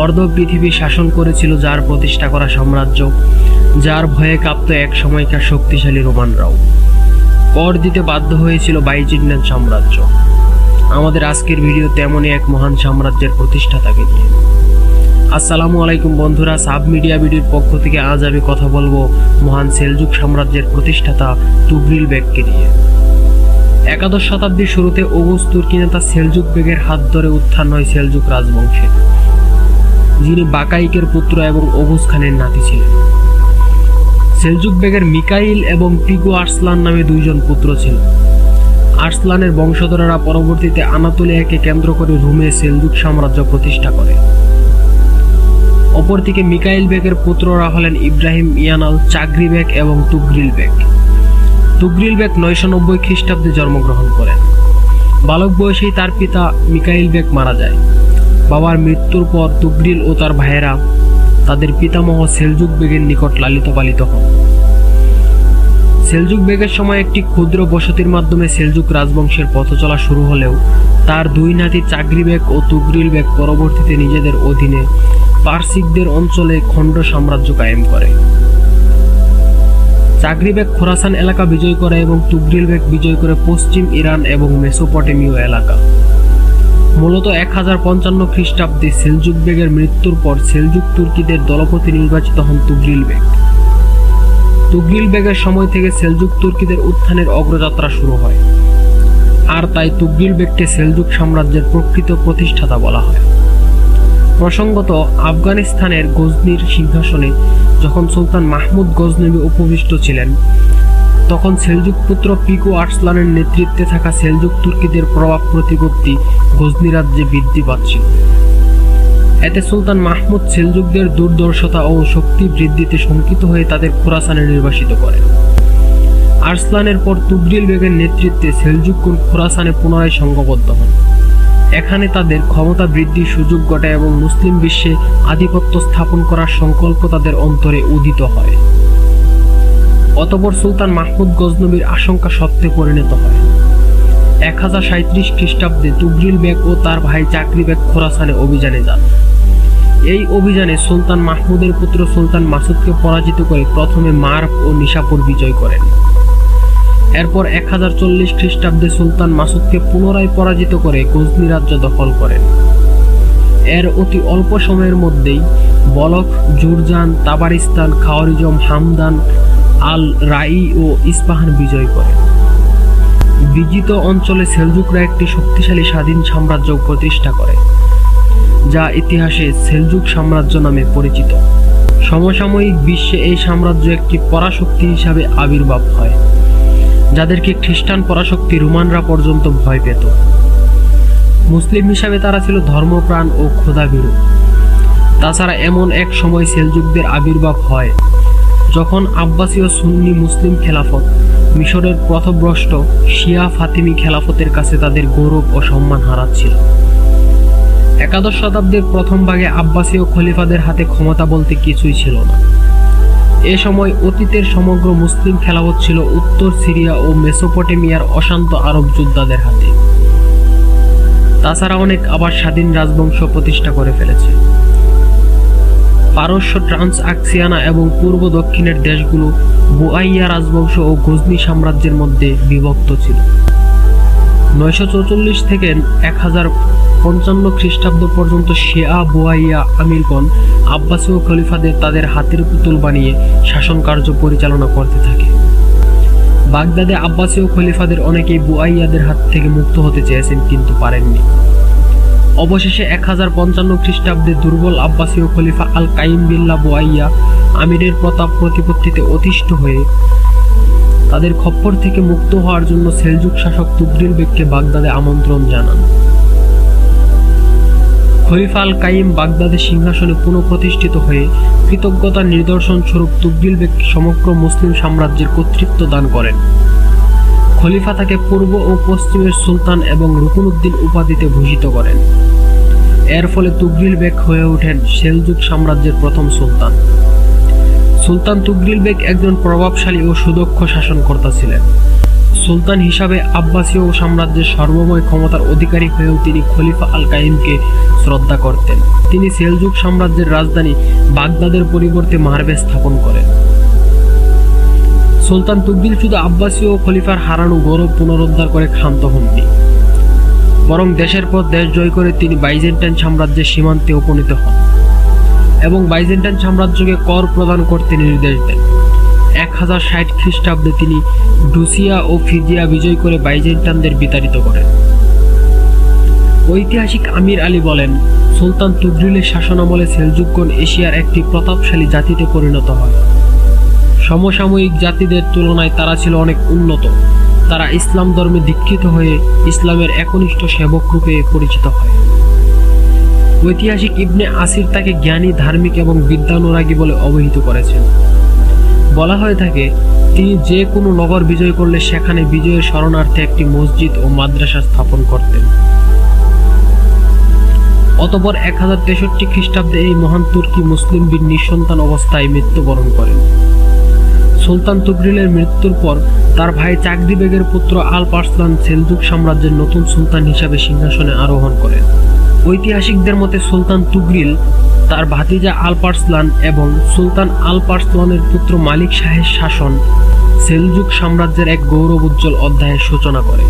অর্ধ পৃথিবী শাসন করেছিল যার প্রতিষ্ঠা করা সাম্রাজ্য, যার ভয়ে কাঁপত এক সময়কার শক্তিশালী রোমানরাও। কর দিতে বাধ্য হয়েছিল বাইজেন্টাইন সাম্রাজ্য। আমাদের আজকের ভিডিও তেমনই এক মহান সাম্রাজ্যের প্রতিষ্ঠাতাকে নিয়ে। আসসালামু আলাইকুম বন্ধুরা, সাব মিডিয়া ভিডিওর পক্ষ থেকে আজ আমি কথা বলবো মহান সেলজুক সাম্রাজ্যের প্রতিষ্ঠাতা তুগরিল বেগকে নিয়ে। একাদশ শতাব্দীর শুরুতে ওগুস তুর্কি নেতা সেলজুক বেগের হাত ধরে উত্থান হয় সেলজুক রাজবংশে, যিনি বাকাইকের পুত্র এবং ওগুস খানের নাতি ছিলেন। সেলজুক বেগের মিকাইল এবং পিগু আর্সলান নামে দুইজন পুত্র ছিল। আর্সলানের বংশধরেরা পরবর্তীতে আনাতোলিয়াকে কেন্দ্র করে রোমে সেলজুক সাম্রাজ্য প্রতিষ্ঠা করে। অপরদিকে মিকাইল বেগের পুত্ররা হলেন ইব্রাহিম ইয়ানাল, চাগরি বেগ এবং তুগরিল বেগ। তুগরিল বেগ 990 খ্রিস্টাব্দে জন্মগ্রহণ করেন। বালক বয়সেই তার পিতা মিকাইল বেগ মারা যায়। বাবার মৃত্যুর পর তুগরিল ও তার ভাইয়েরা তাদের পিতামহ সেলজুক বেগের নিকট লালিত পালিত হন। সেলজুক বেগের সময় একটি ক্ষুদ্র বসতির মাধ্যমে সেলজুক রাজবংশের পথ চলা শুরু হলেও তার দুই নাতি চাগরি বেগ ও তুগরিল বেগ পরবর্তীতে নিজেদের অধীনে পারসিকদের অঞ্চলে খণ্ড সাম্রাজ্য কায়েম করে। চাগরি বেগ খোরাসান এলাকা বিজয় করে এবং তুগরিল বেগ বিজয় করে পশ্চিম ইরান এবং মেসোপটেমীয় এলাকা। মূলত 1055 খ্রিস্টাব্দে সেলজুক বেগের মৃত্যুর পর সেলজুক তুর্কিদের দলপতি নির্বাচিত হন তুগরিল বেগ। তুগরিল বেগের সময় থেকে সেলজুক তুর্কিদের উত্থানের অগ্রযাত্রা শুরু হয়, আর তাই তুগরিল বেগকে সেলজুক সাম্রাজ্যের প্রকৃত প্রতিষ্ঠাতা বলা হয়। প্রসঙ্গত, আফগানিস্তানের গজনির সিংহাসনে যখন সুলতান মাহমুদ গজনবী উপবিষ্ট ছিলেন, তখন সেলজুক পুত্র পিগু আর্সলানের নেতৃত্বে থাকা সেলজুক তুর্কিদের প্রভাব প্রতিপত্তি গজনি রাজ্যে বৃদ্ধি পাচ্ছিল। এতে সুলতান মাহমুদ সেলজুকদের দুর্দর্শতা ও শক্তি বৃদ্ধিতে শঙ্কিত হয়ে তাদের খোরাসানে নির্বাসিত করেন। আর্সলানের পর তুগরিল বেগের নেতৃত্বে সেলজুকগণ খোরাসানে পুনরায় সংঘবদ্ধ হন। এখানে তাদের ক্ষমতা বৃদ্ধির সুযোগ ঘটে এবং মুসলিম বিশ্বে আধিপত্য স্থাপন করার সংকল্প তাদের অন্তরে উদিত হয়। অতঃপর সুলতান মাহমুদ গজনবীর আশঙ্কা সত্যে পরিণত হয়। 1037 খ্রিস্টাব্দে তুগরিল বেগ ও তার ভাই চাগরি বেগ খোরাসানে অভিযানে যান। এই অভিযানে সুলতান মাহমুদের পুত্র সুলতান মাসুদকে পরাজিত করে প্রথমে মার্ভ ও নিশাপুর বিজয় করেন। এরপর 1040 খ্রিস্টাব্দে সুলতান মাসুদকে পুনরায় পরাজিত করে গজনি রাজ্য দখল করেন। এর অতি অল্প সময়ের মধ্যেই বলখ, জুরজান, তাবারিস্তান, খাওয়ারিজম, হামদান, আল রাই ও ইস্পাহান বিজয় করেন। বিজিত অঞ্চলে সেলজুকরা একটি শক্তিশালী স্বাধীন সাম্রাজ্য প্রতিষ্ঠা করে, যা ইতিহাসে সেলজুক সাম্রাজ্য নামে পরিচিত। সমসাময়িক বিশ্বে এই সাম্রাজ্য একটি পরাশক্তি হিসাবে আবির্ভাব হয়, যাদেরকে খ্রিস্টান পরাশক্তি রোমানরা পর্যন্ত ভয় পেত। মুসলিম হিসাবে তারা ছিল ধর্মপ্রাণ ও ক্ষুধাভীরু। তাছাড়া এমন এক সময় সেলজুকদের আবির্ভাব হয় যখন আব্বাসীয় সুন্নি মুসলিম খেলাফত মিশরের পথভ্রষ্ট শিয়া ফাতিমি খেলাফতের কাছে তাদের গৌরব ও সম্মান হারাচ্ছিল। একাদশ শতাব্দীর প্রথম ভাগে আব্বাসীয় খলিফাদের হাতে ক্ষমতা বলতে কিছুই ছিল না। এ সময় অতীতের সমগ্র মুসলিম খেলাফত ছিল উত্তর সিরিয়া ও মেসোপটেমিয়ার অশান্ত আরব যোদ্ধাদের হাতে। তাছাড়া অনেক আবার স্বাধীন রাজবংশ প্রতিষ্ঠা করে ফেলেছে। পারস্য, ট্রান্সআক্সিয়ানা এবং পূর্ব দক্ষিণের দেশগুলো বুআইয়া রাজবংশ ও গজনি সাম্রাজ্যের মধ্যে বিভক্ত ছিল। 944 থেকে 1055 খ্রিস্টাব্দ পর্যন্ত শিয়া বুআইয়া আমিরগণ আব্বাসীয় খলিফাদের তাদের হাতের পুতুল বানিয়ে শাসন কার্য পরিচালনা করতে থাকে। বাগদাদে আব্বাসীয় খলিফাদের অনেকেই বুআইয়াদের হাত থেকে মুক্ত হতে চেয়েছেন, কিন্তু পারেননি। অবশেষে 1055 খ্রিস্টাব্দে দুর্বল আব্বাসীয় খলিফা আল কাইম বিল্লাহ বুআইয়া আমিরের প্রতাপ প্রতিপত্তিতে অতিষ্ঠ হয়ে তাদের খপ্পর থেকে মুক্ত হওয়ার জন্য সেলজুক শাসক তুগরিল বেগকে বাগদাদে আমন্ত্রণ জানান। খলিফা আল কাইম বাগদাদের সিংহাসনে পুনঃপ্রতিষ্ঠিত হয়ে কৃতজ্ঞতার নিদর্শন স্বরূপ তুগরিল বেগকে সমগ্র মুসলিম সাম্রাজ্যের কর্তৃত্ব দান করেন। খলিফা তাকে পূর্ব ও পশ্চিমের সুলতান এবং রুকুনুদ্দিন উপাধিতে ভূষিত করেন। এর ফলে তুগরিল বেগ হয়ে ওঠেন সেলজুক সাম্রাজ্যের প্রথম সুলতান। সুলতান তুগরিল বেগ একজন প্রভাবশালী ও সুদক্ষ শাসনকর্তা ছিলেন। সুলতান হিসাবে আব্বাসীয় সাম্রাজ্যের সর্বময় ক্ষমতার অধিকারী হয়েও তিনি খলিফা আল কাইমকে শ্রদ্ধা করতেন। তিনি সেলজুক সাম্রাজ্যের রাজধানী বাগদাদের পরিবর্তে মারবে স্থাপন করেন। সুলতান তুগরিল শুধু আব্বাসীয় খলিফার হারানো গৌরব পুনরুদ্ধার করে ক্ষান্ত হননি, বরং দেশের পর দেশ জয় করে তিনি বাইজেন্টাইন সাম্রাজ্যের সীমান্তে উপনীত হন এবং বাইজেন্টাইন সাম্রাজ্যকে কর প্রদান করতে নির্দেশ দেন। 1060 খ্রিস্টাব্দে তিনি ডুসিয়া ও ফিজিয়া বিজয় করে বাইজেন্টাইনদের বিতাড়িত করেন। ঐতিহাসিক আমির আলী বলেন, সুলতান তুগরিলের শাসনামলে সেলজুকগণ এশিয়ার একটি প্রতাপশালী জাতিতে পরিণত হয়। সমসাময়িক জাতিদের তুলনায় তারা ছিল অনেক উন্নত। তারা ইসলাম ধর্মে দীক্ষিত হয়ে ইসলামের একনিষ্ঠ সেবক রূপে পরিচিত হয়। ঐতিহাসিক ইবনে আসির তাকে জ্ঞানী, ধার্মিক এবং বিদ্যানুরাগী বলে অভিহিত করেছেন। বলা হয়ে থাকে, তিনি যে কোনো নগর বিজয় করলে সেখানে বিজয়ের শরণার্থে একটি মসজিদ ও মাদ্রাসা স্থাপন করতেন। অতঃপর 1063 খ্রিস্টাব্দে এই মহান তুর্কি মুসলিম বীর নিঃসন্তান অবস্থায় মৃত্যুবরণ করেন। সুলতান তুগরিলের মৃত্যুর পর তার ভাই চাগরি বেগের পুত্র আলপার্সলান সেলজুক সাম্রাজ্যের নতুন সুলতান হিসাবে সিংহাসনে আরোহণ করেন। ঐতিহাসিকদের মতে সুলতান তুগরিল তার ভাতিজা আলপার্সলান এবং সুলতান আলপার্সলানের পুত্র মালিক শাহের শাসন সেলজুক সাম্রাজ্যের এক গৌরবোজ্জ্বল অধ্যায়ের সূচনা করে।